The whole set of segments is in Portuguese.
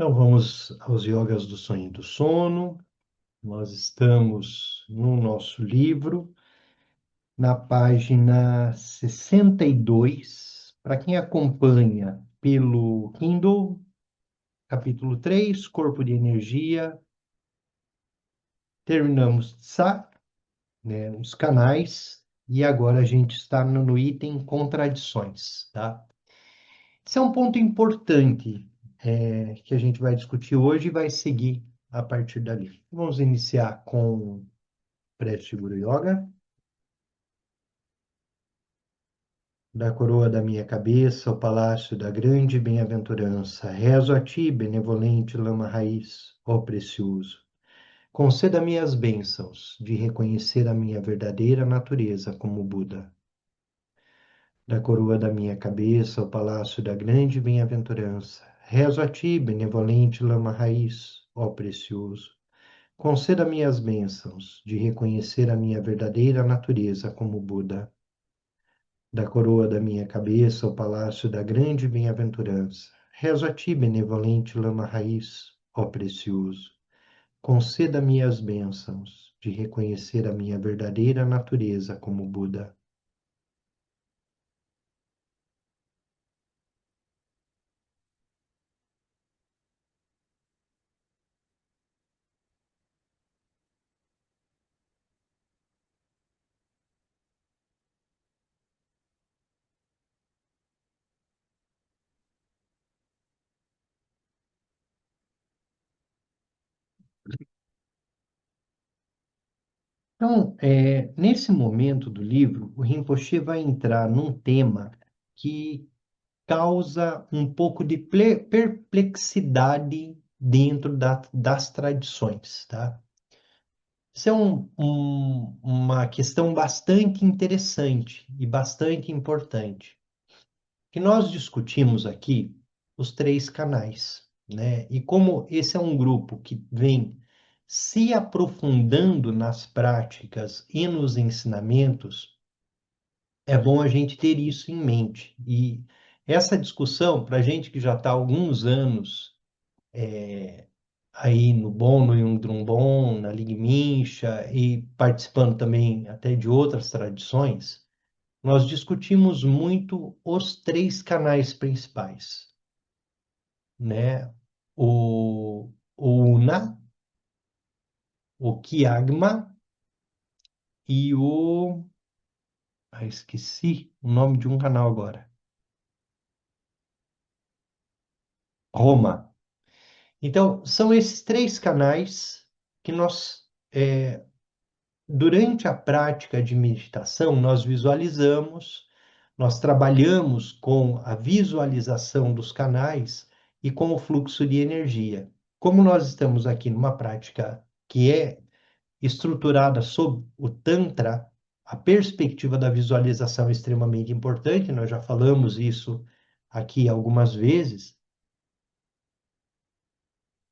Então, vamos aos yogas do sonho e do sono. Nós estamos no nosso livro, na página 62. Para quem acompanha pelo Kindle, capítulo 3, Corpo de Energia. Terminamos Tsa, né, os canais, e agora a gente está no item contradições, tá? Esse é um ponto importante, que a gente vai discutir hoje e vai seguir a partir dali. Vamos iniciar com Prece Guru Yoga. Da coroa da minha cabeça, ao palácio da grande bem-aventurança, rezo a ti, benevolente lama raiz, ó precioso. Conceda-me as bênçãos de reconhecer a minha verdadeira natureza como Buda. Da coroa da minha cabeça, ao palácio da grande bem-aventurança, rezo a ti, benevolente lama raiz, ó precioso. Conceda-me as bênçãos de reconhecer a minha verdadeira natureza como Buda. Da coroa da minha cabeça ao palácio da grande bem-aventurança, rezo a ti, benevolente lama raiz, ó precioso. Conceda-me as bênçãos de reconhecer a minha verdadeira natureza como Buda. Então, nesse momento do livro, o Rinpoche vai entrar num tema que causa um pouco de perplexidade dentro das tradições, tá? Isso é uma questão bastante interessante e bastante importante, que nós discutimos aqui os três canais, né? E como esse é um grupo que vem se aprofundando nas práticas e nos ensinamentos, é bom a gente ter isso em mente. E essa discussão, para a gente que já está há alguns anos aí no Bon, no Yundrum Bon, na Ligue Mincha e participando também até de outras tradições, nós discutimos muito os três canais principais, né? O Una, o Kiagma e o... esqueci o nome de um canal agora. Roma. Então, são esses três canais que nós, durante a prática de meditação, nós visualizamos, nós trabalhamos com a visualização dos canais e com o fluxo de energia. Como nós estamos aqui numa prática que é estruturada sob o Tantra, a perspectiva da visualização é extremamente importante, nós já falamos isso aqui algumas vezes,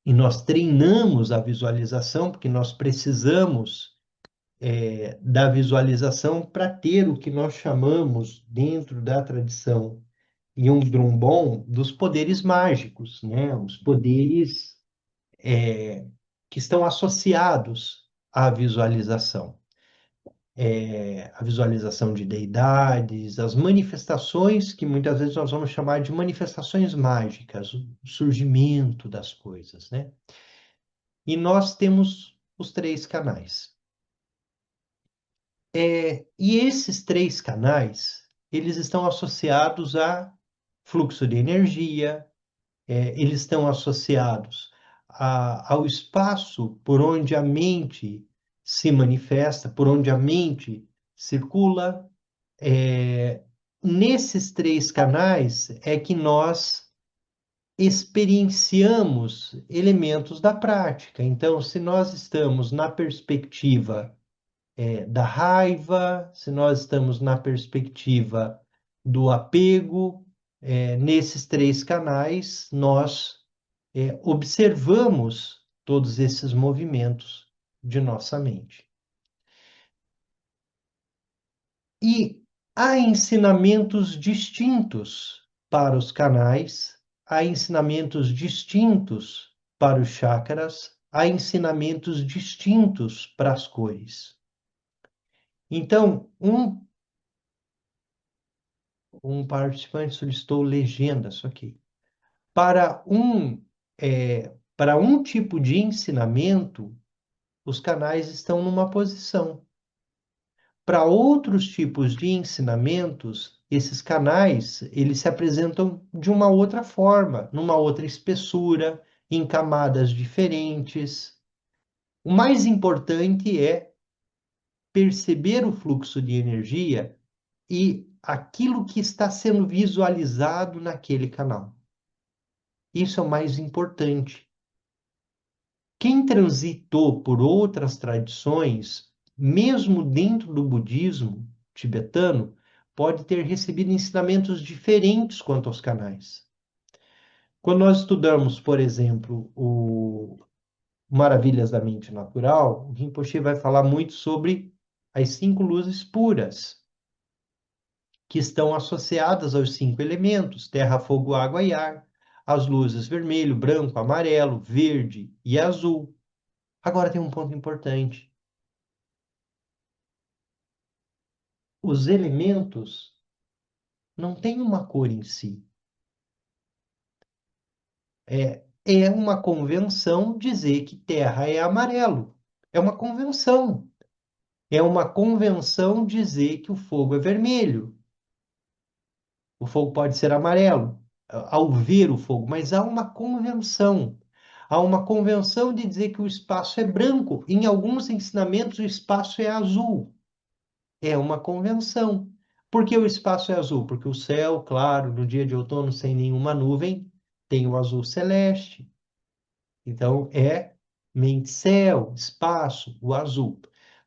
e nós treinamos a visualização, porque nós precisamos da visualização para ter o que nós chamamos, dentro da tradição Yung Drumbon, dos poderes mágicos, né? Os poderes que estão associados à visualização. A visualização de deidades, as manifestações que muitas vezes nós vamos chamar de manifestações mágicas, o surgimento das coisas, né? E nós temos os três canais. E esses três canais, eles estão associados a fluxo de energia, eles estão associados ao espaço por onde a mente se manifesta, por onde a mente circula. É, Nesses três canais é que nós experienciamos elementos da prática. Então, se nós estamos na perspectiva da raiva, se nós estamos na perspectiva do apego, nesses três canais, nós observamos todos esses movimentos de nossa mente. E há ensinamentos distintos para os canais, há ensinamentos distintos para os chakras, há ensinamentos distintos para as cores. Então, um participante solicitou legenda, isso aqui. Para um tipo de ensinamento, os canais estão numa posição. Para outros tipos de ensinamentos, esses canais, eles se apresentam de uma outra forma, numa outra espessura, em camadas diferentes. O mais importante é perceber o fluxo de energia e aquilo que está sendo visualizado naquele canal. Isso é o mais importante. Quem transitou por outras tradições, mesmo dentro do budismo tibetano, pode ter recebido ensinamentos diferentes quanto aos canais. Quando nós estudamos, por exemplo, o Maravilhas da Mente Natural, o Rinpoche vai falar muito sobre as 5 luzes puras, que estão associadas aos 5 elementos, terra, fogo, água e ar, as luzes vermelho, branco, amarelo, verde e azul. Agora tem um ponto importante. Os elementos não têm uma cor em si. É uma convenção dizer que terra é amarelo. É uma convenção. É uma convenção dizer que o fogo é vermelho. O fogo pode ser amarelo, ao ver o fogo, mas há uma convenção. Há uma convenção de dizer que o espaço é branco. Em alguns ensinamentos, o espaço é azul. É uma convenção. Por que o espaço é azul? Porque o céu, claro, no dia de outono, sem nenhuma nuvem, tem o azul celeste. Então, é mente, céu, espaço, o azul.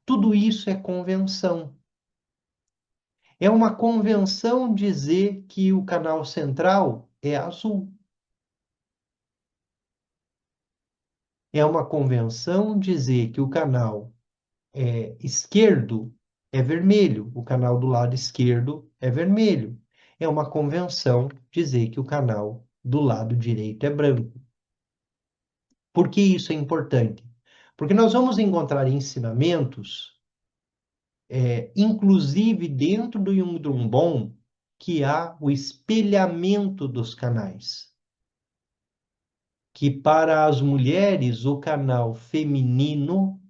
Tudo isso é convenção. É uma convenção dizer que o canal central é azul. É uma convenção dizer que o canal esquerdo é vermelho, o canal do lado esquerdo é vermelho. É uma convenção dizer que o canal do lado direito é branco. Por que isso é importante? Porque nós vamos encontrar ensinamentos, inclusive dentro do Yundrungbon, que há o espelhamento dos canais. Que para as mulheres o canal feminino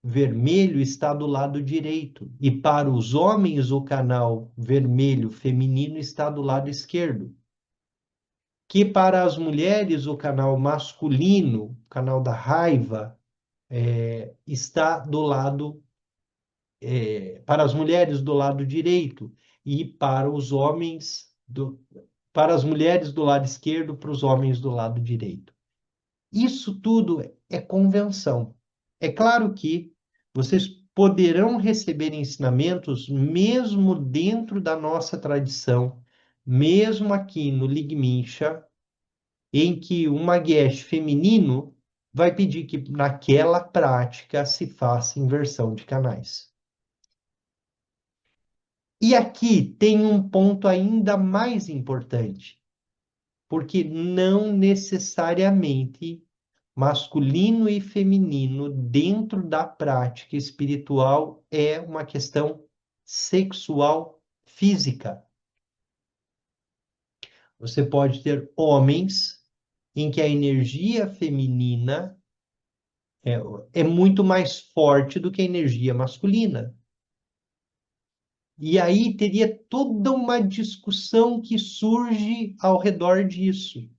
vermelho está do lado direito, e para os homens o canal vermelho feminino está do lado esquerdo. Que para as mulheres o canal masculino, o canal da raiva, está do lado, para as mulheres do lado direito, e para os homens, para as mulheres do lado esquerdo, para os homens do lado direito. Isso tudo é convenção. É claro que vocês poderão receber ensinamentos mesmo dentro da nossa tradição, mesmo aqui no Ligmincha, em que um maguete feminino vai pedir que naquela prática se faça inversão de canais. E aqui tem um ponto ainda mais importante, porque não necessariamente masculino e feminino dentro da prática espiritual é uma questão sexual física. Você pode ter homens em que a energia feminina é, é muito mais forte do que a energia masculina. E aí teria toda uma discussão que surge ao redor disso.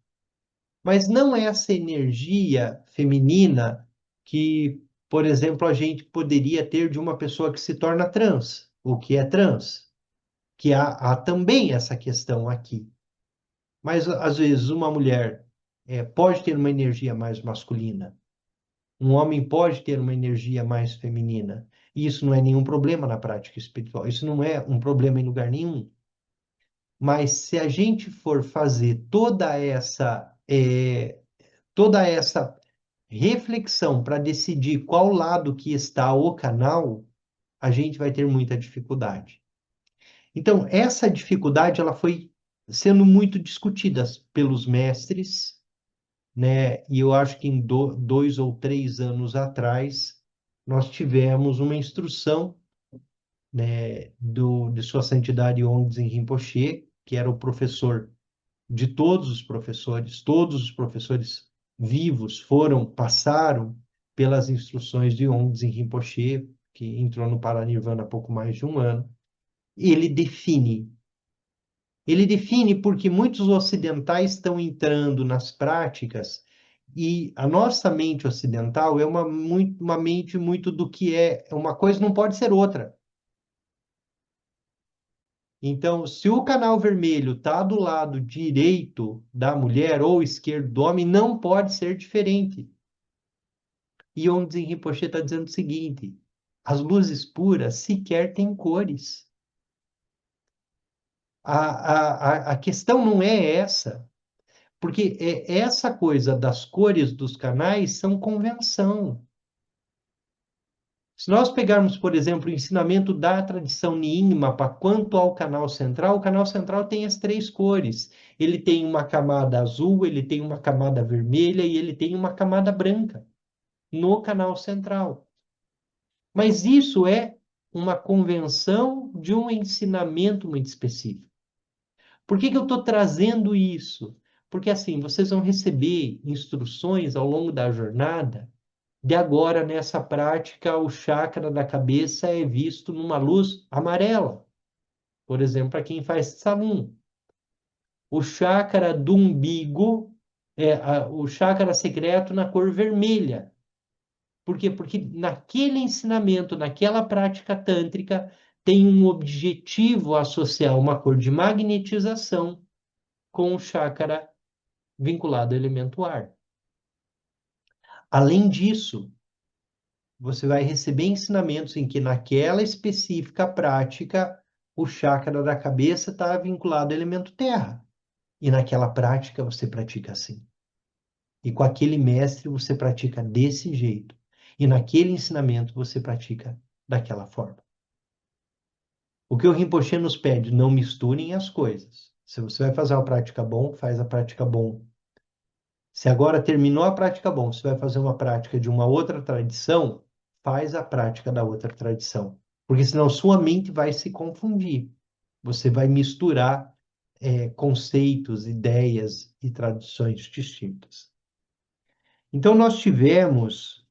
Mas não é essa energia feminina que, por exemplo, a gente poderia ter de uma pessoa que se torna trans, ou que é trans, que há também essa questão aqui. Mas, às vezes, uma mulher pode ter uma energia mais masculina, um homem pode ter uma energia mais feminina. E isso não é nenhum problema na prática espiritual, isso não é um problema em lugar nenhum. Mas se a gente for fazer toda essa reflexão para decidir qual lado que está o canal, a gente vai ter muita dificuldade. Então, essa dificuldade ela foi sendo muito discutidas pelos mestres, né? E eu acho que em 2 ou 3 anos atrás nós tivemos uma instrução, né, de Sua Santidade Ongzen Rinpoche, que era o professor de todos os professores vivos passaram pelas instruções de Ongzen Rinpoche, que entrou no Paranirvana há pouco mais de um ano. Ele define Ele define porque muitos ocidentais estão entrando nas práticas e a nossa mente ocidental é uma mente muito do que é uma coisa não pode ser outra. Então, se o canal vermelho está do lado direito da mulher ou esquerdo do homem, não pode ser diferente. E Onzen Rinpoche está dizendo o seguinte: as luzes puras sequer têm cores. A questão não é essa. Porque essa coisa das cores dos canais são convenção. Se nós pegarmos, por exemplo, o ensinamento da tradição Nyingma quanto ao canal central, o canal central tem as três cores. Ele tem uma camada azul, ele tem uma camada vermelha e ele tem uma camada branca no canal central. Mas isso é uma convenção de um ensinamento muito específico. Por que que eu estou trazendo isso? Porque assim, vocês vão receber instruções ao longo da jornada. De agora, nessa prática, o chakra da cabeça é visto numa luz amarela. Por exemplo, para quem faz Tsalum. O chakra do umbigo o chakra secreto na cor vermelha. Por quê? Porque naquele ensinamento, naquela prática tântrica, tem um objetivo associar uma cor de magnetização com o chakra vinculado ao elemento ar. Além disso, você vai receber ensinamentos em que naquela específica prática o chakra da cabeça está vinculado ao elemento terra. E naquela prática você pratica assim. E com aquele mestre você pratica desse jeito. E naquele ensinamento você pratica daquela forma. O que o Rinpoche nos pede, não misturem as coisas. Se você vai fazer uma prática bom, faz a prática bom. Se agora terminou a prática bom, você vai fazer uma prática de uma outra tradição, faz a prática da outra tradição. Porque senão sua mente vai se confundir. Você vai misturar conceitos, ideias e tradições distintas. Então, nós tivemos,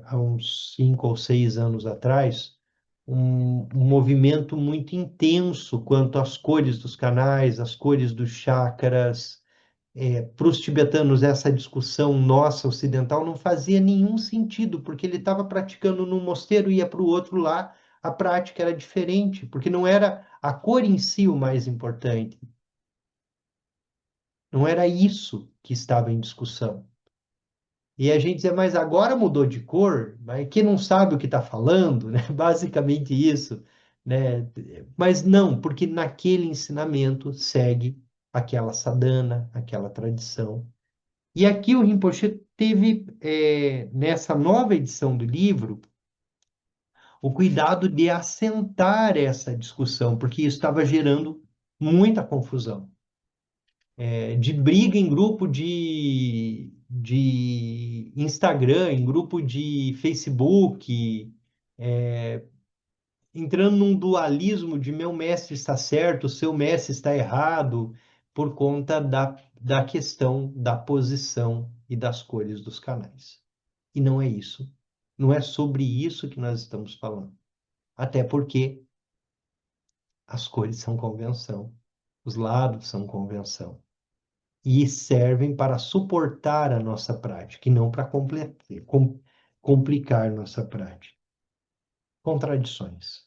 há uns 5 ou 6 anos atrás, um movimento muito intenso quanto às cores dos canais, às cores dos chakras. Para os tibetanos, essa discussão nossa ocidental não fazia nenhum sentido, porque ele estava praticando num mosteiro, ia para o outro lá, a prática era diferente, porque não era a cor em si o mais importante, não era isso que estava em discussão. E a gente dizia, mas agora mudou de cor, mas que não sabe o que está falando, né? Basicamente isso, né? Mas não, porque naquele ensinamento segue aquela sadhana, aquela tradição. E aqui o Rinpoche teve, nessa nova edição do livro, o cuidado de assentar essa discussão, porque isso estava gerando muita confusão. De briga em grupo de Instagram, em grupo de Facebook, entrando num dualismo de meu mestre está certo, seu mestre está errado, por conta da questão da posição e das cores dos canais. E não é isso. Não é sobre isso que nós estamos falando. Até porque as cores são convenção, os lados são convenção. E servem para suportar a nossa prática e não para complicar nossa prática. Contradições.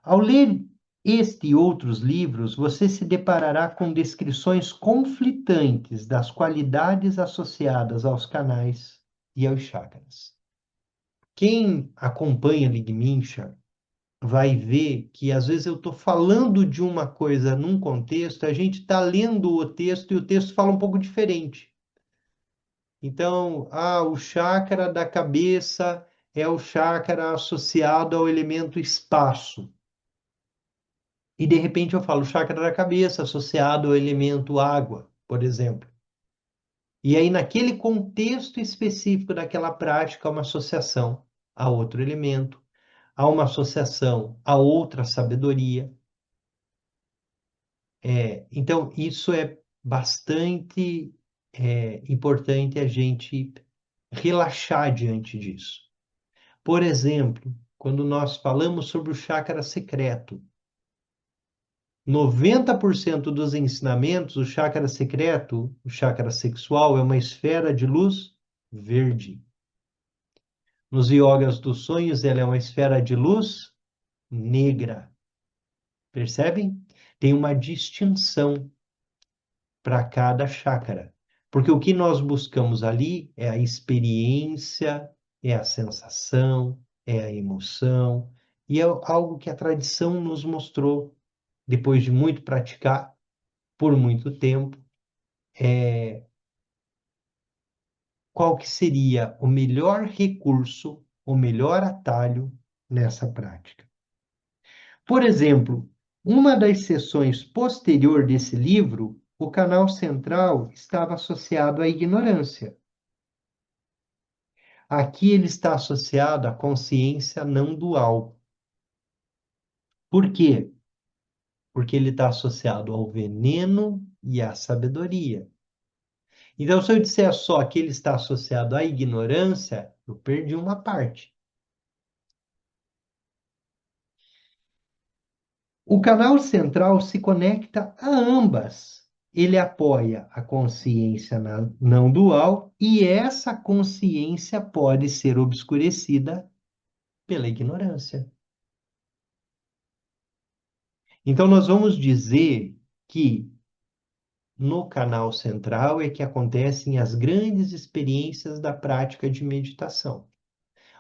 Ao ler este e outros livros, você se deparará com descrições conflitantes das qualidades associadas aos canais e aos chakras. Quem acompanha Ligmincha vai ver que às vezes eu estou falando de uma coisa num contexto, a gente está lendo o texto e o texto fala um pouco diferente. Então, o chakra da cabeça é o chakra associado ao elemento espaço. E de repente eu falo chakra da cabeça associado ao elemento água, por exemplo. E aí, naquele contexto específico daquela prática, há uma associação a outro elemento, há uma associação a outra sabedoria. Então, isso é bastante importante a gente relaxar diante disso. Por exemplo, quando nós falamos sobre o chakra secreto, 90% dos ensinamentos, o chakra secreto, o chakra sexual, é uma esfera de luz verde. Nos yogas dos sonhos, ela é uma esfera de luz negra. Percebem? Tem uma distinção para cada chakra. Porque o que nós buscamos ali é a experiência, é a sensação, é a emoção, e é algo que a tradição nos mostrou, depois de muito praticar, por muito tempo, qual que seria o melhor recurso, o melhor atalho nessa prática. Por exemplo, uma das sessões posterior desse livro, o canal central estava associado à ignorância. Aqui ele está associado à consciência não dual. Por quê? Porque ele está associado ao veneno e à sabedoria. Então, se eu disser só que ele está associado à ignorância, eu perdi uma parte. O canal central se conecta a ambas. Ele apoia a consciência não dual e essa consciência pode ser obscurecida pela ignorância. Então, nós vamos dizer que no canal central é que acontecem as grandes experiências da prática de meditação.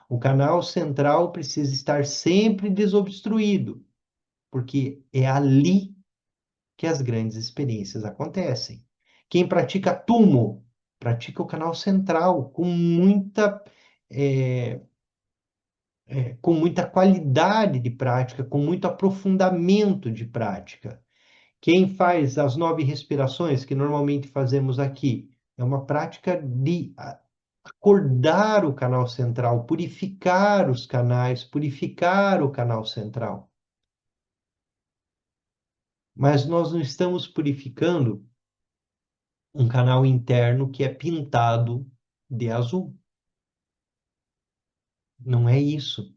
O canal central precisa estar sempre desobstruído, porque é ali que as grandes experiências acontecem. Quem pratica tumo, pratica o canal central é, com muita qualidade de prática, com muito aprofundamento de prática. Quem faz as 9 respirações que normalmente fazemos aqui, é uma prática de acordar o canal central, purificar os canais, purificar o canal central. Mas nós não estamos purificando um canal interno que é pintado de azul. Não é isso.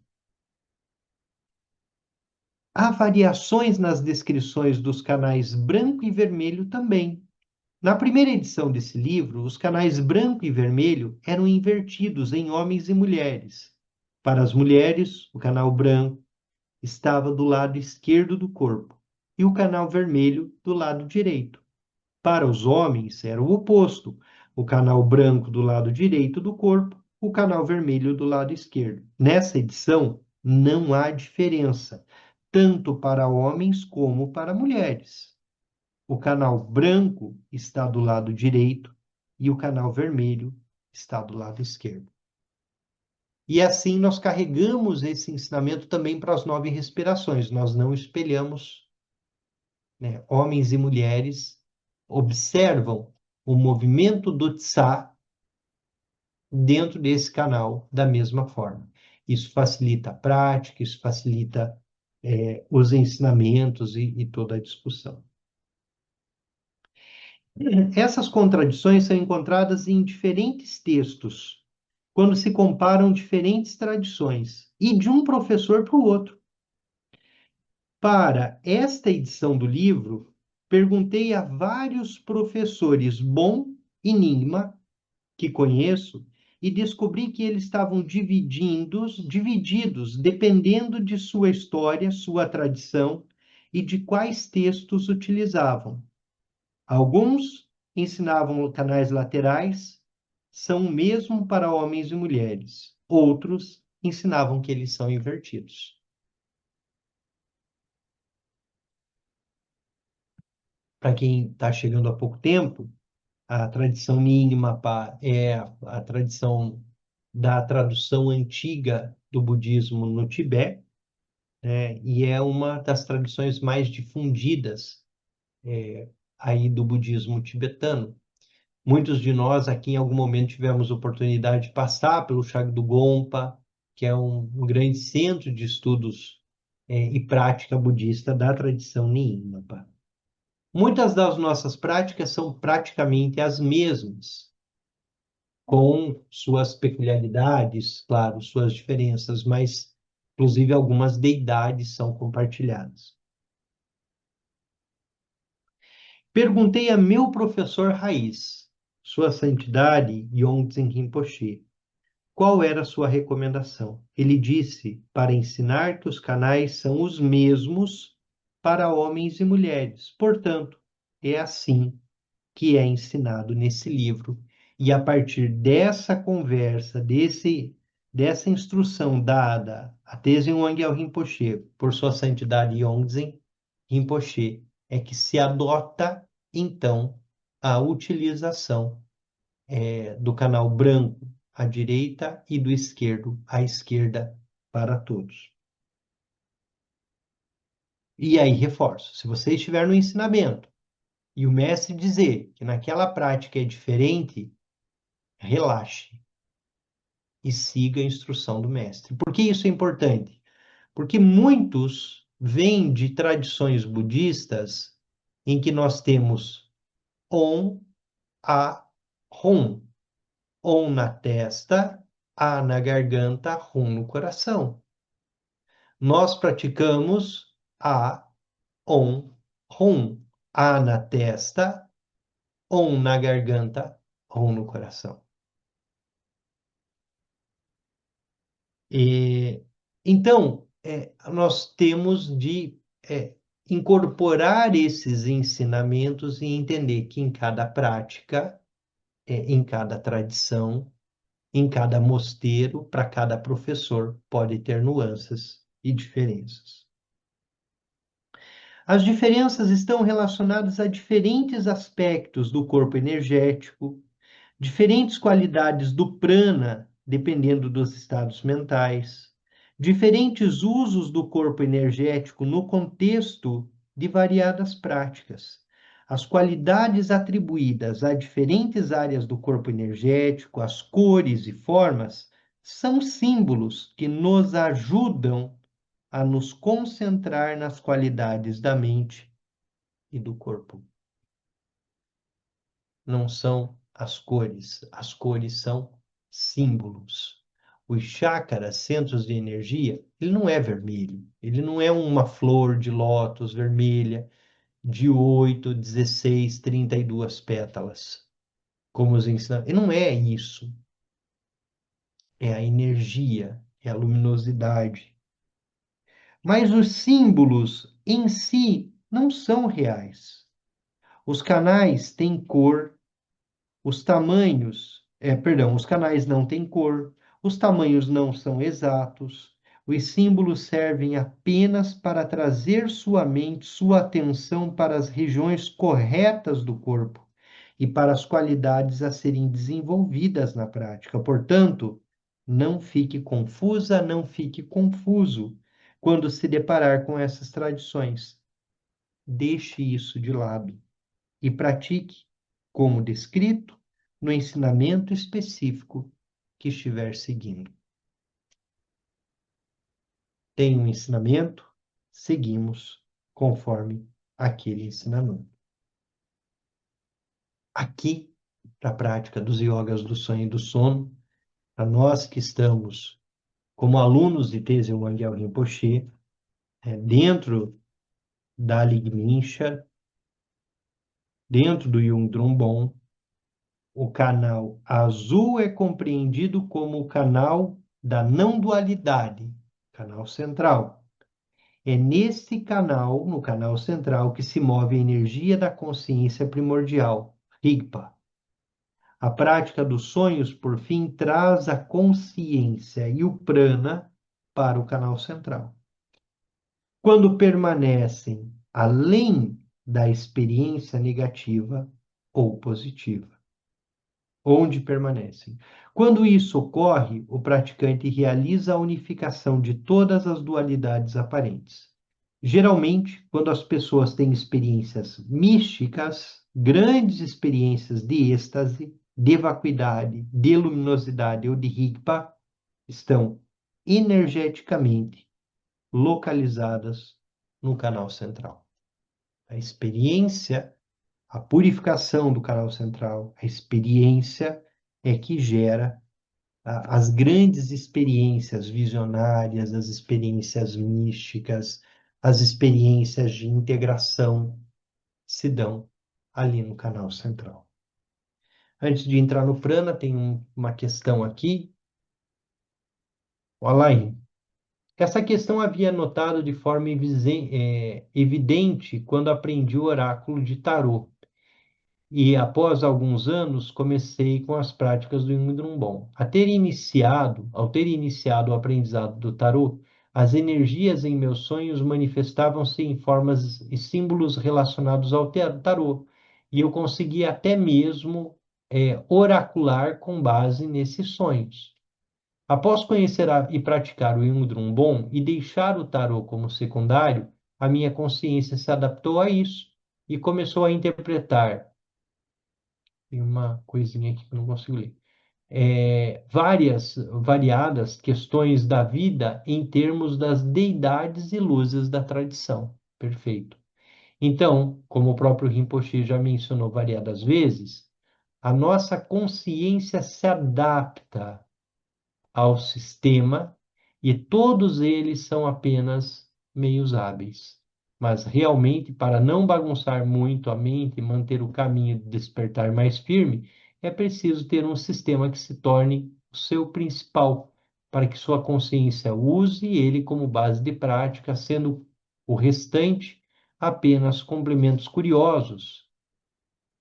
Há variações nas descrições dos canais branco e vermelho também. Na primeira edição desse livro, os canais branco e vermelho eram invertidos em homens e mulheres. Para as mulheres, o canal branco estava do lado esquerdo do corpo e o canal vermelho do lado direito. Para os homens, era o oposto: o canal branco do lado direito do corpo, o canal vermelho do lado esquerdo. Nessa edição, não há diferença, tanto para homens como para mulheres. O canal branco está do lado direito e o canal vermelho está do lado esquerdo. E assim nós carregamos esse ensinamento também para as 9 respirações. Nós não espelhamos, né? Homens e mulheres observam o movimento do Tsa dentro desse canal da mesma forma. Isso facilita a prática, isso facilita os ensinamentos e toda a discussão. Essas contradições são encontradas em diferentes textos, quando se comparam diferentes tradições, e de um professor para o outro. Para esta edição do livro, perguntei a vários professores bom e Nigma que conheço e descobri que eles estavam divididos dependendo de sua história, sua tradição e de quais textos utilizavam. Alguns ensinavam canais laterais, são o mesmo para homens e mulheres. Outros ensinavam que eles são invertidos. Para quem está chegando há pouco tempo, a tradição mínima é a tradição da tradução antiga do budismo no Tibete, né? E é uma das tradições mais difundidas aí do budismo tibetano. Muitos de nós aqui em algum momento tivemos oportunidade de passar pelo Chagdu Gompa, que é um grande centro de estudos e prática budista da tradição Nyingma. Muitas das nossas práticas são praticamente as mesmas, com suas peculiaridades, claro, suas diferenças, mas inclusive algumas deidades são compartilhadas. Perguntei a meu professor raiz, Sua Santidade Yongdzin Rinpoche, qual era a sua recomendação. Ele disse para ensinar que os canais são os mesmos para homens e mulheres. Portanto, é assim que é ensinado nesse livro. E a partir dessa conversa, dessa instrução dada a Tenzin Wangyal Rinpoche por Sua Santidade Yongdzin Rinpoche, é que se adota, então, a utilização do canal branco à direita e do esquerdo à esquerda para todos. E aí reforço, se você estiver no ensinamento e o mestre dizer que naquela prática é diferente, relaxe e siga a instrução do mestre. Por que isso é importante? Porque muitos vêm de tradições budistas em que nós temos Om, A, Hum. Om na testa, A na garganta, Hum no coração. Nós praticamos A, Om, Hum. A na testa, Om na garganta, Hum no coração. E, então, nós temos de incorporar esses ensinamentos e entender que em cada prática, em cada tradição, em cada mosteiro, para cada professor, pode ter nuances e diferenças. As diferenças estão relacionadas a diferentes aspectos do corpo energético, diferentes qualidades do prana, dependendo dos estados mentais, diferentes usos do corpo energético no contexto de variadas práticas. As qualidades atribuídas a diferentes áreas do corpo energético, as cores e formas, são símbolos que nos ajudam a nos concentrar nas qualidades da mente e do corpo. Não são as cores são símbolos. Os chakras, centros de energia, ele não é vermelho, ele não é uma flor de lótus vermelha de 8, 16, 32 pétalas, como os ensinamentos. Ele não é isso. É a energia, é a luminosidade. Mas os símbolos em si não são reais. Os canais têm cor, os canais não têm cor, os tamanhos não são exatos, os símbolos servem apenas para trazer sua mente, sua atenção para as regiões corretas do corpo e para as qualidades a serem desenvolvidas na prática. Portanto, não fique confusa, não fique confuso quando se deparar com essas tradições. Deixe isso de lado e pratique como descrito no ensinamento específico que estiver seguindo. Tem um ensinamento, seguimos conforme aquele ensinamento. Aqui, para a prática dos yogas do sonho e do sono, para nós que estamos como alunos de Tenzin Wangyal Rinpoche, dentro da Ligmincha, dentro do Yung Drumbon, o canal azul é compreendido como o canal da não dualidade, canal central. É nesse canal, no canal central, que se move a energia da consciência primordial, Rigpa. A prática dos sonhos, por fim, traz a consciência e o prana para o canal central. Quando permanecem além da experiência negativa ou positiva. onde permanecem. Quando isso ocorre, o praticante realiza a unificação de todas as dualidades aparentes. Geralmente, quando as pessoas têm experiências místicas, grandes experiências de êxtase, de vacuidade, de luminosidade ou de rigpa, estão energeticamente localizadas no canal central. A experiência, a purificação do canal central, a experiência é que gera as grandes experiências visionárias, as experiências místicas, as experiências de integração se dão ali no canal central. Antes de entrar no prana, tem uma questão aqui. Olha aí. Essa questão havia notado de forma evidente quando aprendi o oráculo de Tarô. E após alguns anos, comecei com as práticas do Yundrum ao ter iniciado o aprendizado do tarô, as energias em meus sonhos manifestavam-se em formas e símbolos relacionados ao tarô, e eu conseguia até mesmo oracular com base nesses sonhos. Após conhecer e praticar o Yundrum e deixar o tarô como secundário, a minha consciência se adaptou a isso e começou a interpretar. Tem uma coisinha aqui que eu não consigo ler. Variadas questões da vida em termos das deidades e luzes da tradição. Perfeito. Então, como o próprio Rinpoche já mencionou variadas vezes, a nossa consciência se adapta ao sistema e todos eles são apenas meios hábeis. Mas realmente, para não bagunçar muito a mente e manter o caminho de despertar mais firme, é preciso ter um sistema que se torne o seu principal, para que sua consciência use ele como base de prática, sendo o restante apenas complementos curiosos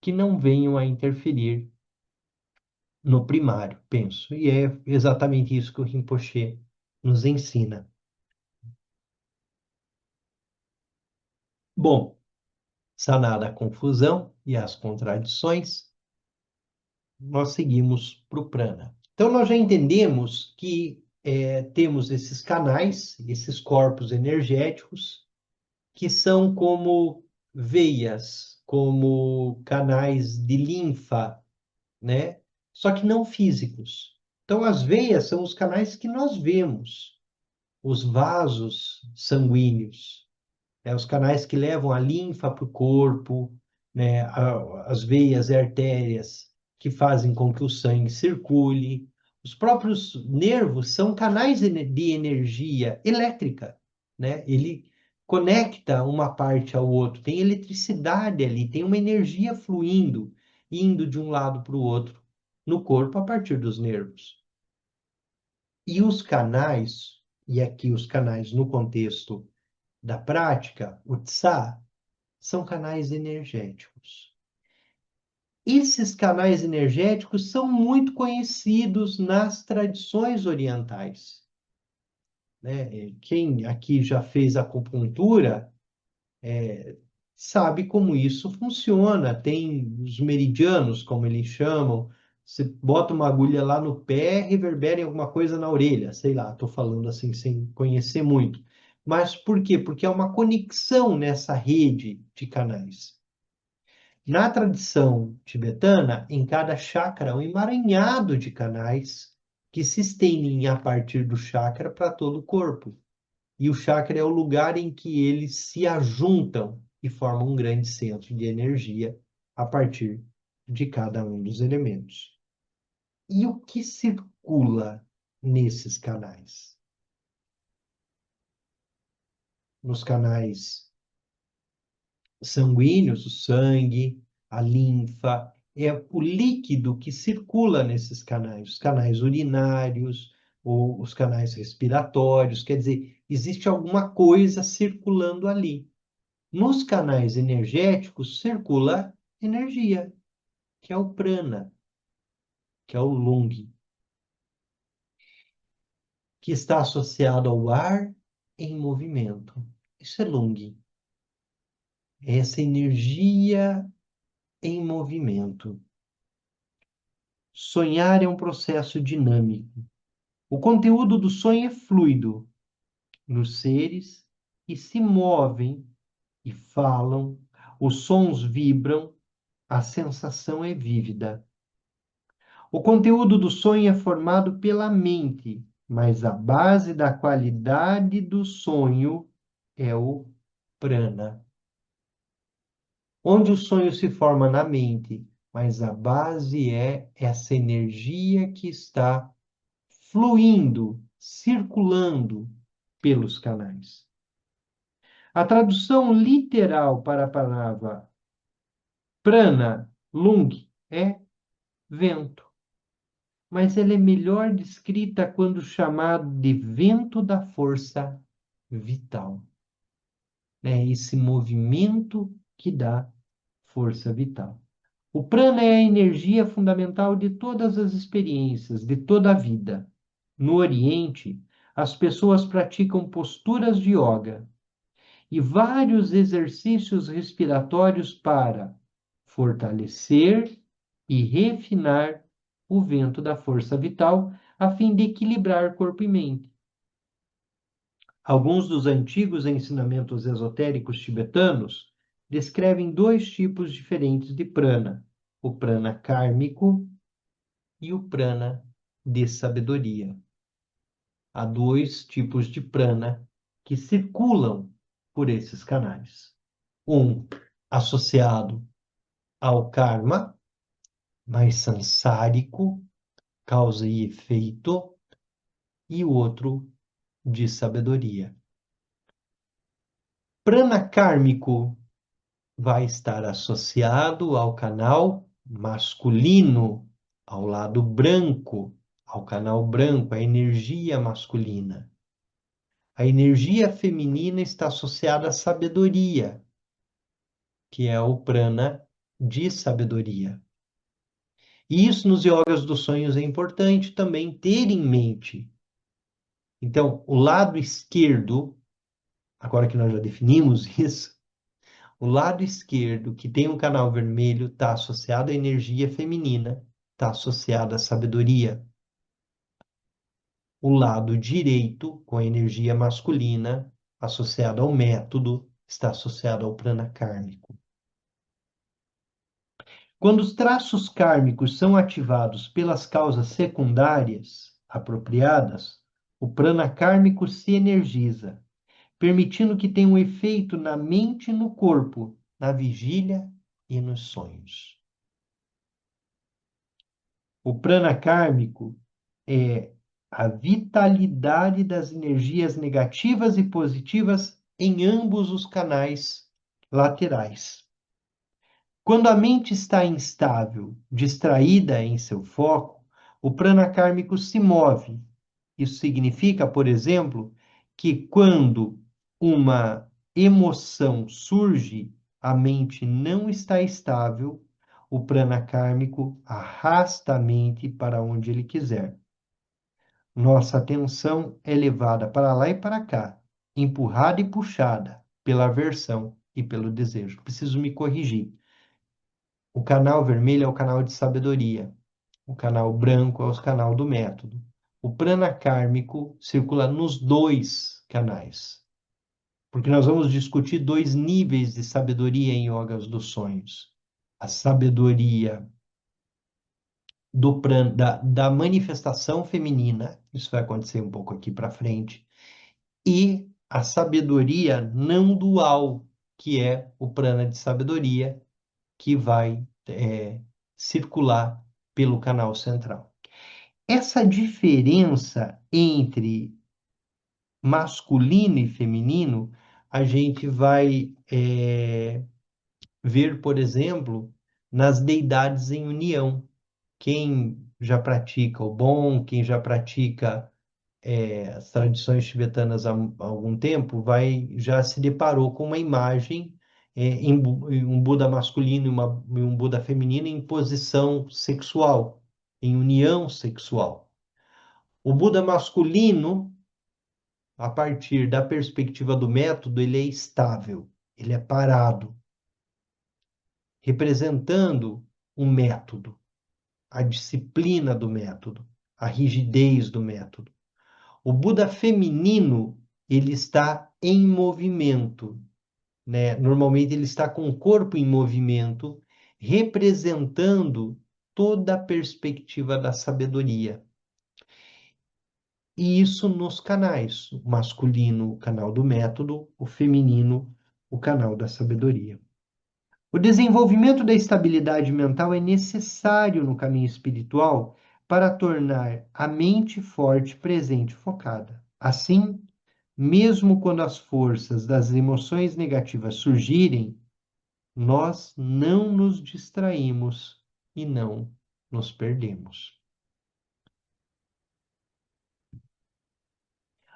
que não venham a interferir no primário, penso. E é exatamente isso que o Rinpoche nos ensina. Bom, sanada a confusão e as contradições, nós seguimos para o prana. Então, nós já entendemos que temos esses canais, esses corpos energéticos, que são como veias, como canais de linfa, né? Só que não físicos. Então, as veias são os canais que nós vemos, os vasos sanguíneos, né, os canais que levam a linfa para o corpo, né, as veias e artérias que fazem com que o sangue circule. Os próprios nervos são canais de energia elétrica, né? Ele conecta uma parte ao outro, tem eletricidade ali, tem uma energia fluindo, indo de um lado para o outro no corpo a partir dos nervos. E os canais, e aqui os canais no contexto da prática, o TSA, são canais energéticos. Esses canais energéticos são muito conhecidos nas tradições orientais, né? Quem aqui já fez acupuntura sabe como isso funciona. Tem os meridianos, como eles chamam. Você bota uma agulha lá no pé, reverbera em alguma coisa na orelha. Sei lá, estou falando assim sem conhecer muito. Mas por quê? Porque é uma conexão nessa rede de canais. Na tradição tibetana, em cada chakra, é um emaranhado de canais que se estendem a partir do chakra para todo o corpo. E o chakra é o lugar em que eles se ajuntam e formam um grande centro de energia a partir de cada um dos elementos. E o que circula nesses canais? Nos canais sanguíneos, o sangue, a linfa, é o líquido que circula nesses canais, os canais urinários ou os canais respiratórios, quer dizer, existe alguma coisa circulando ali. Nos canais energéticos circula energia, que é o prana, que é o lung, que está associado ao ar em movimento. Isso é lung, é essa energia em movimento. Sonhar é um processo dinâmico. O conteúdo do sonho é fluido nos seres e se movem e falam, os sons vibram, a sensação é vívida. O conteúdo do sonho é formado pela mente, mas a base da qualidade do sonho é o prana. Onde o sonho se forma na mente, mas a base é essa energia que está fluindo, circulando pelos canais. A tradução literal para a palavra prana, lung, é vento, mas ela é melhor descrita quando chamada de vento da força vital. É esse movimento que dá força vital. O prana é a energia fundamental de todas as experiências, de toda a vida. No Oriente, as pessoas praticam posturas de yoga e vários exercícios respiratórios para fortalecer e refinar o vento da força vital, a fim de equilibrar corpo e mente. Alguns dos antigos ensinamentos esotéricos tibetanos descrevem dois tipos diferentes de prana: o prana kármico e o prana de sabedoria. Há dois tipos de prana que circulam por esses canais. Um associado ao karma, mais sansárico, causa e efeito, e o outro de sabedoria. Prana kármico vai estar associado ao canal masculino, ao lado branco, ao canal branco, a energia masculina. A energia feminina está associada à sabedoria, que é o prana de sabedoria. E isso nos yogas dos sonhos é importante também ter em mente. Então, o lado esquerdo, agora que nós já definimos isso, o lado esquerdo, que tem um canal vermelho, está associado à energia feminina, está associado à sabedoria. O lado direito, com a energia masculina, associado ao método, está associado ao prana kármico. Quando os traços kármicos são ativados pelas causas secundárias apropriadas, o prana kármico se energiza, permitindo que tenha um efeito na mente e no corpo, na vigília e nos sonhos. O prana kármico é a vitalidade das energias negativas e positivas em ambos os canais laterais. Quando a mente está instável, distraída em seu foco, o prana kármico se move. Isso significa, por exemplo, que quando uma emoção surge, a mente não está estável, o prana kármico arrasta a mente para onde ele quiser. Nossa atenção é levada para lá e para cá, empurrada e puxada pela aversão e pelo desejo. Preciso me corrigir. O canal vermelho é o canal de sabedoria. O canal branco é o canal do método. O prana kármico circula nos dois canais. Porque nós vamos discutir dois níveis de sabedoria em yogas dos sonhos. A sabedoria da manifestação feminina, isso vai acontecer um pouco aqui para frente, e a sabedoria não dual, que é o prana de sabedoria, que vai circular pelo canal central. Essa diferença entre masculino e feminino, a gente vai ver, por exemplo, nas deidades em união. Quem já pratica o bom, quem já pratica as tradições tibetanas há algum tempo, já se deparou com uma imagem em um Buda masculino e um Buda feminino em posição sexual, em união sexual. O Buda masculino, a partir da perspectiva do método, ele é estável, ele é parado, representando um método. a disciplina do método, a rigidez do método. O Buda feminino, ele está em movimento, né? Normalmente ele está com o corpo em movimento, representando toda a perspectiva da sabedoria. E isso nos canais, o masculino, o canal do método, o feminino, o canal da sabedoria. O desenvolvimento da estabilidade mental é necessário no caminho espiritual para tornar a mente forte, presente e focada. Assim, mesmo quando as forças das emoções negativas surgirem, nós não nos distraímos e não nos perdemos.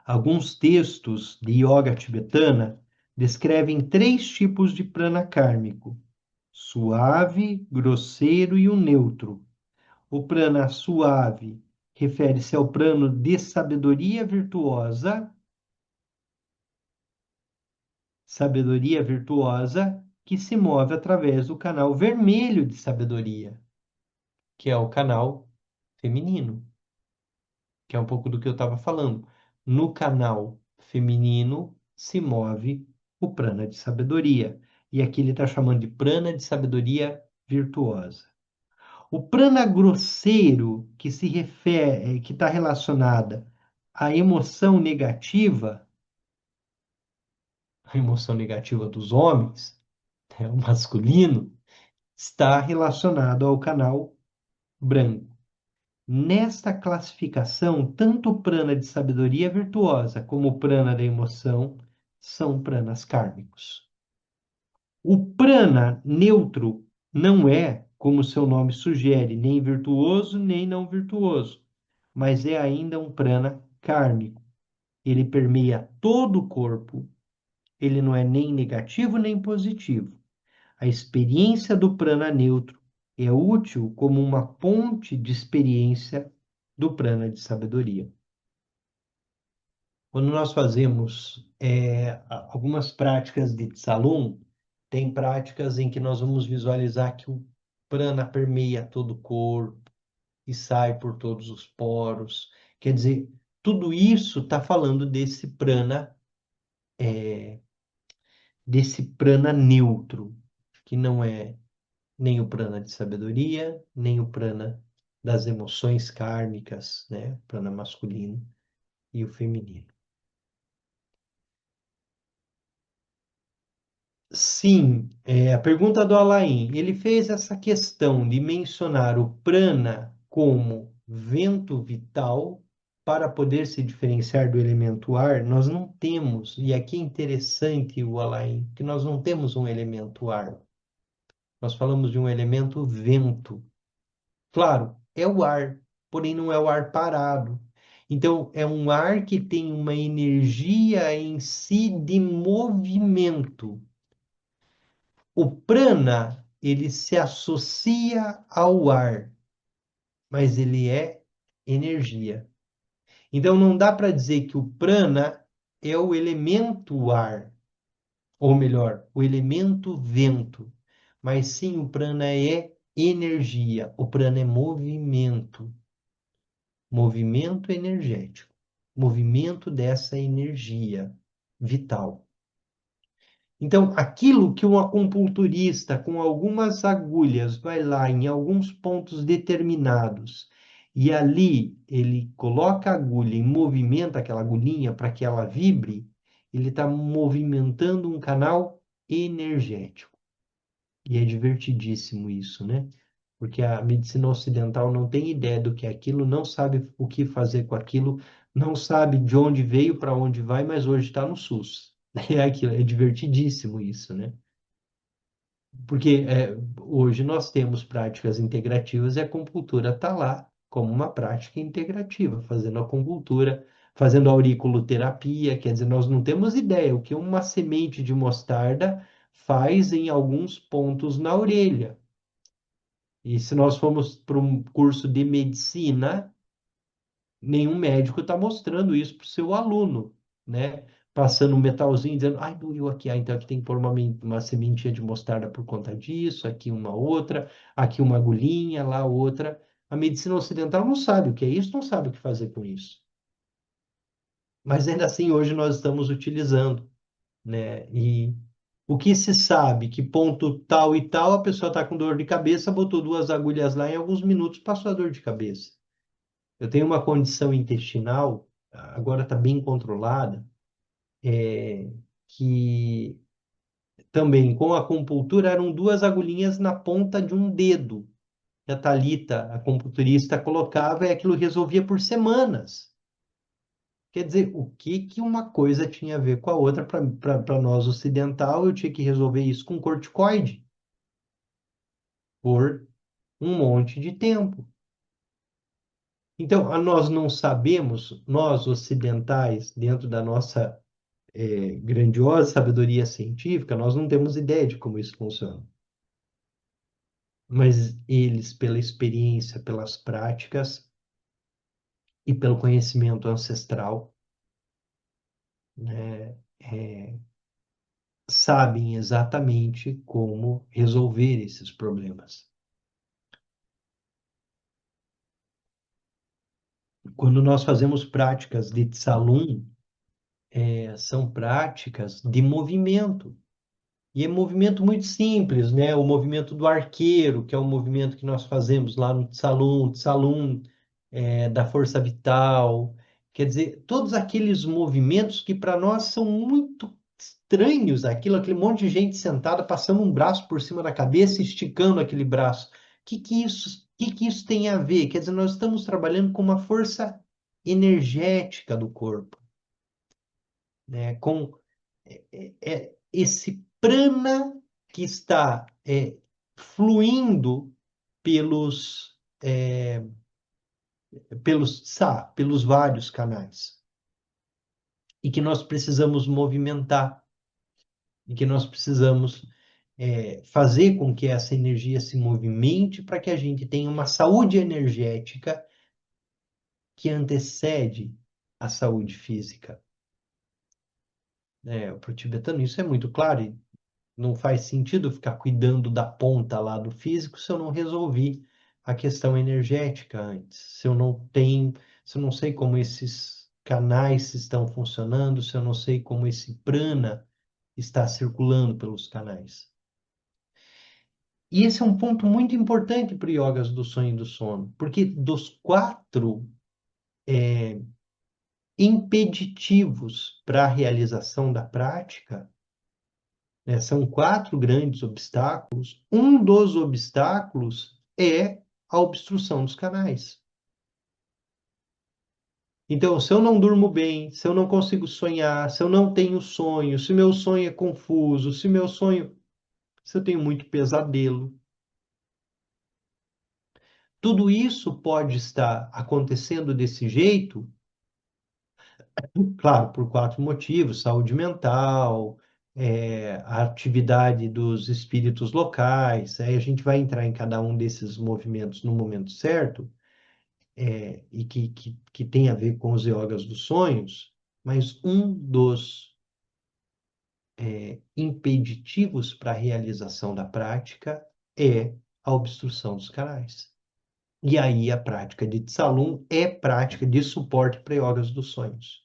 Alguns textos de yoga tibetana descrevem três tipos de prana kármico: suave, grosseiro e o neutro. O prana suave refere-se ao plano de sabedoria virtuosa que se move através do canal vermelho de sabedoria, que é o canal feminino, que é um pouco do que eu estava falando. No canal feminino se move o prana de sabedoria. E aqui ele está chamando de prana de sabedoria virtuosa. O prana grosseiro, que se refere, que está relacionada à emoção negativa, a emoção negativa dos homens, né, o masculino, está relacionado ao canal branco. Nesta classificação, tanto o prana de sabedoria virtuosa como o prana da emoção são pranas kármicos. O prana neutro não é, como seu nome sugere, nem virtuoso nem não virtuoso, mas é ainda um prana kármico. Ele permeia todo o corpo, ele não é nem negativo nem positivo. A experiência do prana neutro é útil como uma ponte de experiência do prana de sabedoria. Quando nós fazemos algumas práticas de Tsalum, tem práticas em que nós vamos visualizar que o prana permeia todo o corpo e sai por todos os poros. Quer dizer, tudo isso está falando desse prana neutro, que não é nem o prana de sabedoria, nem o prana das emoções kármicas, né? O prana masculino e o feminino. Sim, a pergunta do Alain, ele fez essa questão de mencionar o prana como vento vital para poder se diferenciar do elemento ar. Nós não temos, e aqui é interessante o Alain, que nós não temos um elemento ar. Nós falamos de um elemento vento. Claro, é o ar, porém não é o ar parado. Então, é um ar que tem uma energia em si de movimento. O prana, ele se associa ao ar, mas ele é energia. Então, não dá para dizer que o prana é o elemento ar, ou melhor, o elemento vento, mas sim o prana é energia, o prana é movimento, movimento energético, movimento dessa energia vital. Então, aquilo que um acupunturista com algumas agulhas vai lá em alguns pontos determinados e ali ele coloca a agulha e movimenta aquela agulhinha para que ela vibre, ele está movimentando um canal energético. E é divertidíssimo isso, né? Porque a medicina ocidental não tem ideia do que é aquilo, não sabe o que fazer com aquilo, não sabe de onde veio, para onde vai, mas hoje está no SUS. É aquilo, é divertidíssimo isso, né? Porque hoje nós temos práticas integrativas e a acupuntura está lá como uma prática integrativa, fazendo acupuntura, fazendo auriculoterapia, quer dizer, nós não temos ideia o que uma semente de mostarda faz em alguns pontos na orelha. E se nós formos para um curso de medicina, nenhum médico está mostrando isso para o seu aluno, né? Passando um metalzinho, dizendo, ai, doeu aqui, então aqui tem que pôr uma sementinha de mostarda por conta disso, aqui uma outra, aqui uma agulhinha, lá outra. A medicina ocidental não sabe o que é isso, não sabe o que fazer com isso. Mas ainda assim, hoje nós estamos utilizando, né? E o que se sabe, que ponto tal e tal, a pessoa está com dor de cabeça, botou duas agulhas lá, em alguns minutos passou a dor de cabeça. Eu tenho uma condição intestinal, agora está bem controlada, que também com a acupuntura eram duas agulhinhas na ponta de um dedo que a Thalita, a acupunturista, colocava e aquilo resolvia por semanas. Quer dizer, o que que uma coisa tinha a ver com a outra para nós ocidental? Eu tinha que resolver isso com corticoide por um monte de tempo. Então, nós não sabemos, nós ocidentais, dentro da nossa grandiosa sabedoria científica, nós não temos ideia de como isso funciona. Mas eles, pela experiência, pelas práticas e pelo conhecimento ancestral, né, sabem exatamente como resolver esses problemas. Quando nós fazemos práticas de Tsalum, são práticas de movimento. E é um movimento muito simples, né? O movimento do arqueiro, que é o movimento que nós fazemos lá no Tsalum, Tsalum, da força vital. Quer dizer, todos aqueles movimentos que para nós são muito estranhos, aquele monte de gente sentada passando um braço por cima da cabeça, esticando aquele braço. Que isso tem a ver? Quer dizer, nós estamos trabalhando com uma força energética do corpo, né? Com esse prana que está fluindo pelos, pelos vários canais e que nós precisamos movimentar e que nós precisamos fazer com que essa energia se movimente para que a gente tenha uma saúde energética que antecede a saúde física. Para o tibetano isso é muito claro, e não faz sentido ficar cuidando da ponta lá do físico se eu não resolvi a questão energética antes. Se eu não sei como esses canais estão funcionando, se eu não sei como esse prana está circulando pelos canais. E esse é um ponto muito importante para o Yogas do sonho e do sono, porque dos quatro impeditivos para a realização da prática, né, são quatro grandes obstáculos. Um dos obstáculos é a obstrução dos canais. Então, se eu não durmo bem, se eu não consigo sonhar, se eu não tenho sonho, se meu sonho é confuso, se eu tenho muito pesadelo, tudo isso pode estar acontecendo desse jeito, claro, por quatro motivos: saúde mental, a atividade dos espíritos locais. Aí a gente vai entrar em cada um desses movimentos no momento certo, e que tem a ver com os yogas dos sonhos, mas um dos impeditivos para a realização da prática é a obstrução dos canais. E aí a prática de Tsalum é prática de suporte para yogas dos sonhos.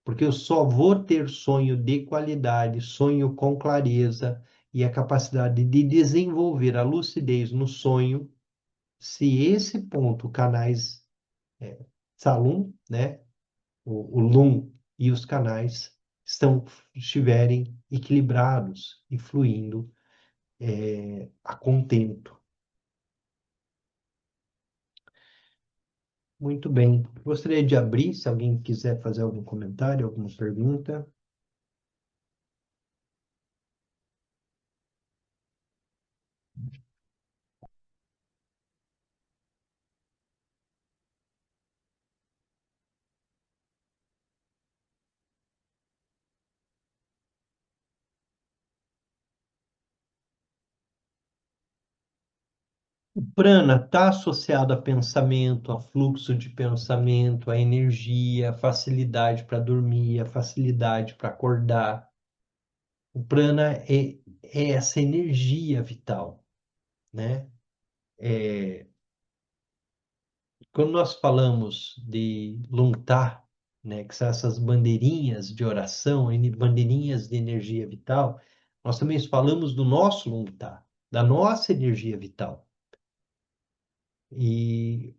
Porque eu só vou ter sonho de qualidade, sonho com clareza e a capacidade de desenvolver a lucidez no sonho, se esse ponto, canais Tsalum, né, o Lum e os canais estiverem equilibrados e fluindo a contento. Muito bem. Gostaria de abrir, se alguém quiser fazer algum comentário, alguma pergunta. O prana está associado a pensamento, a fluxo de pensamento, a energia, a facilidade para dormir, a facilidade para acordar. O prana é essa energia vital, né? quando nós falamos de Lungtá, né, que são essas bandeirinhas de oração, bandeirinhas de energia vital, nós também falamos do nosso Lungtá, da nossa energia vital. E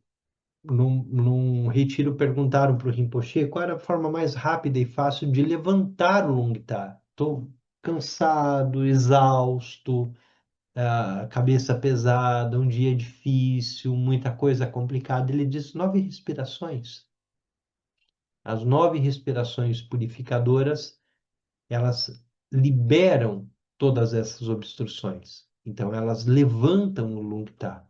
num retiro perguntaram para o Rinpoche qual era a forma mais rápida e fácil de levantar o Lungtá. Estou cansado, exausto, a cabeça pesada, um dia difícil, muita coisa complicada. Ele disse 9 respirações. As 9 respirações purificadoras, elas liberam todas essas obstruções. Então, elas levantam o Lungtá.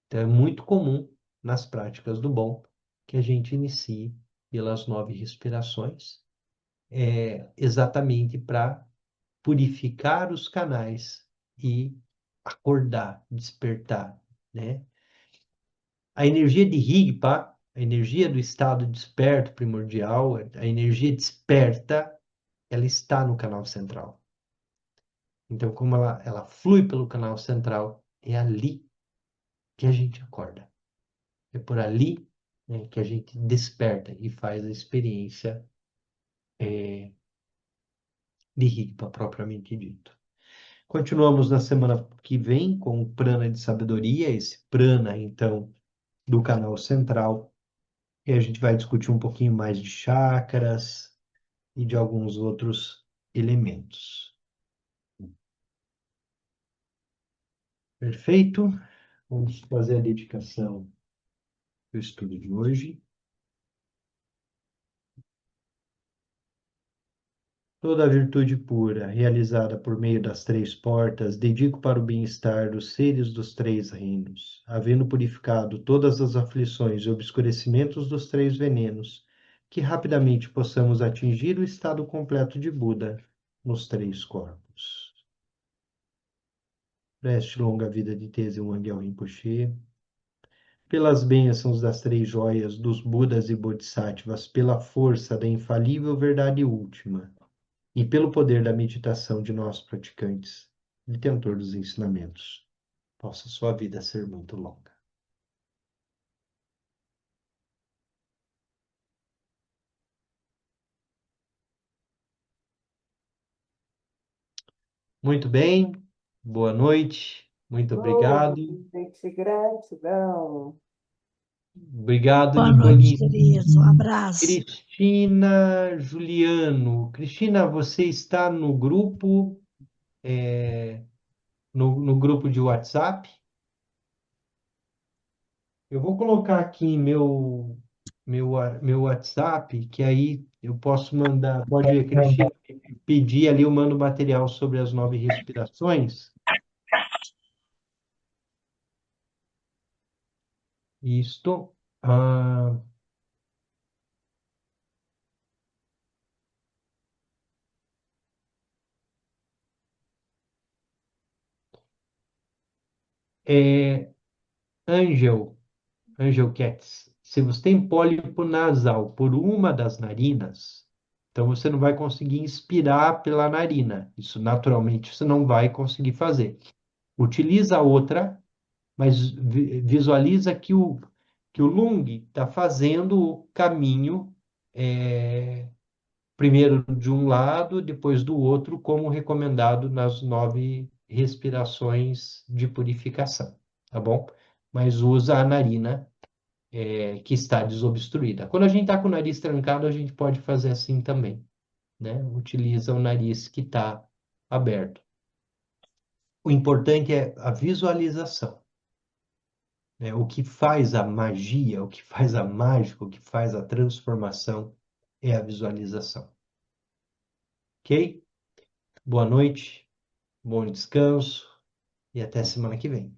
Então, é muito comum nas práticas do bom que a gente inicie pelas 9 respirações, exatamente para purificar os canais e acordar, despertar, né? A energia de Rigpa, a energia do estado desperto primordial, a energia desperta, ela está no canal central. Então, como ela flui pelo canal central, é ali que a gente acorda. É por ali, né, que a gente desperta e faz a experiência de Rigpa propriamente dito. Continuamos na semana que vem com o prana de sabedoria, esse prana, então, do canal central. E a gente vai discutir um pouquinho mais de chakras e de alguns outros elementos. Perfeito? Vamos fazer a dedicação do estudo de hoje. Toda a virtude pura, realizada por meio das 3 portas, dedico para o bem-estar dos seres dos 3 reinos, havendo purificado todas as aflições e obscurecimentos dos 3 venenos, que rapidamente possamos atingir o estado completo de Buda nos 3 corpos. Preste longa vida de Teze Wangyal Rinpoche, pelas bênçãos das 3 joias dos Budas e Bodhisattvas, pela força da infalível verdade última, e pelo poder da meditação de nós praticantes, detentor dos ensinamentos, possa sua vida ser muito longa. Muito bem, boa noite, muito Oh, obrigado. gente, gratidão. Obrigado, Boa noite, Nicolini. querido. Um abraço. Cristina Juliano. Cristina, você está no grupo, no grupo de WhatsApp? Eu vou colocar aqui meu WhatsApp, que aí eu posso mandar, pode a Cristina pedir ali, eu mando material sobre as 9 respirações. Isto. É, Angel, Angel Cats, se você tem pólipo nasal por uma das narinas, então você não vai conseguir inspirar pela narina. Isso naturalmente você não vai conseguir fazer. Utiliza a outra, mas visualiza que o Lung está fazendo o caminho, primeiro de um lado, depois do outro, como recomendado nas 9 respirações de purificação, tá bom? Mas usa a narina, que está desobstruída. Quando a gente está com o nariz trancado, a gente pode fazer assim também, né? Utiliza o nariz que está aberto. O importante é a visualização. Né? O que faz a magia, o que faz a mágica, o que faz a transformação é a visualização. Ok? Boa noite, bom descanso e até semana que vem.